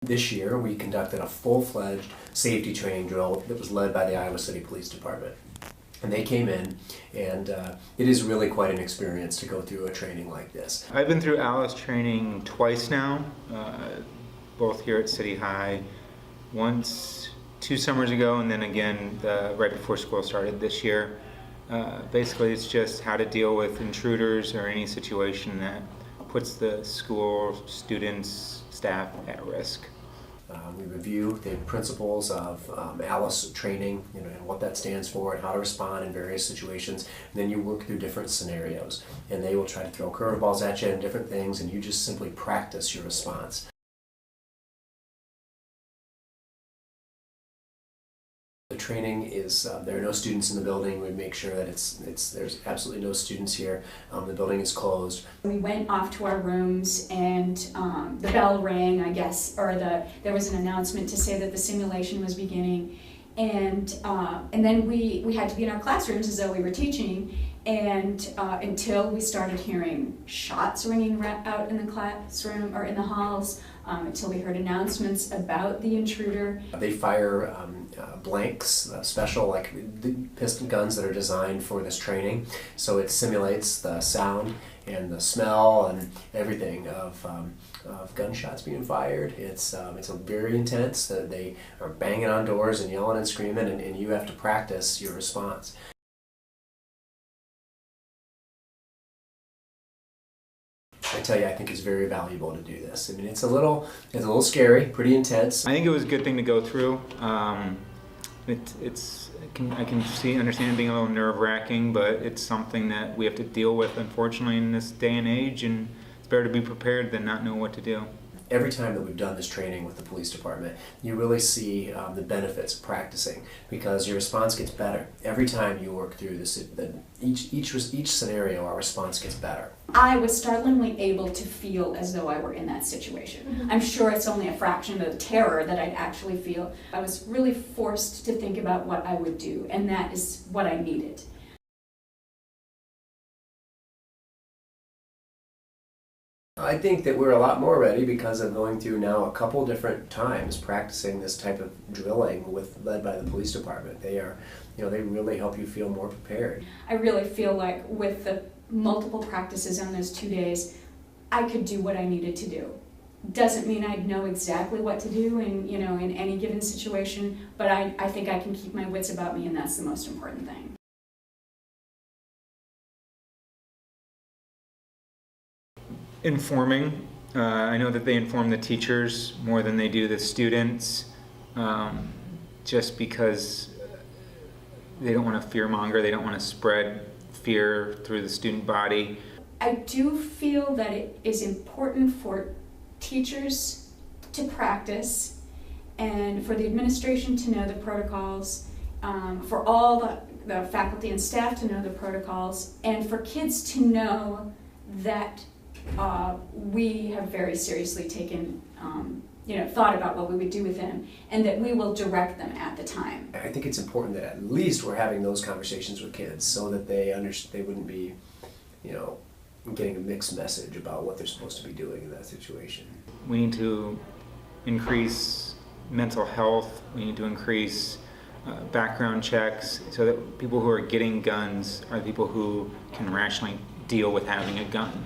this year we conducted a full-fledged safety training drill that was led by the Iowa City Police Department. And they came in, and it is really quite an experience to go through a training like this. I've been through ALICE training twice now, both here at City High. Once 2 summers ago, and then again right before school started this year. Basically, it's just how to deal with intruders or any situation that puts the school, students, staff at risk. We review the principles of ALICE training, and what that stands for and how to respond in various situations. And then you work through different scenarios, and they will try to throw curveballs at you and different things, and you just simply practice your response. The training is, there are no students in the building. We make sure that there's absolutely no students here. The building is closed. We went off to our rooms, and the bell rang, I guess, or there was an announcement to say that the simulation was beginning. And then we had to be in our classrooms as though we were teaching, and until we started hearing shots ringing out in the classroom or in the halls, until we heard announcements about the intruder. They fire blanks, special like the piston guns that are designed for this training, so it simulates the sound and the smell and everything of gunshots being fired. It's a very intense. They are banging on doors and yelling and screaming, and you have to practice your response. I tell you, I think it's very valuable to do this. I mean, it's a little scary, pretty intense. I think it was a good thing to go through. I can understand it being a little nerve-wracking, but it's something that we have to deal with, unfortunately, in this day and age, and it's better to be prepared than not know what to do. Every time that we've done this training with the police department, you really see the benefits of practicing, because your response gets better. Every time you work through this, each scenario, our response gets better. I was startlingly able to feel as though I were in that situation. Mm-hmm. I'm sure it's only a fraction of the terror that I'd actually feel. I was really forced to think about what I would do, and that is what I needed. I think that we're a lot more ready because of going through now a couple different times practicing this type of drilling led by the police department. They are, they really help you feel more prepared. I really feel like with the multiple practices on those 2 days, I could do what I needed to do. Doesn't mean I'd know exactly what to do in any given situation, but I think I can keep my wits about me, and that's the most important thing. Informing. I know that they inform the teachers more than they do the students, just because they don't want to fearmonger, they don't want to spread fear through the student body. I do feel that it is important for teachers to practice, and for the administration to know the protocols, for all the faculty and staff to know the protocols, and for kids to know that we have very seriously taken, thought about what we would do with them, and that we will direct them at the time. I think it's important that at least we're having those conversations with kids so that they wouldn't be, getting a mixed message about what they're supposed to be doing in that situation. We need to increase mental health. We need to increase background checks so that people who are getting guns are people who can rationally deal with having a gun.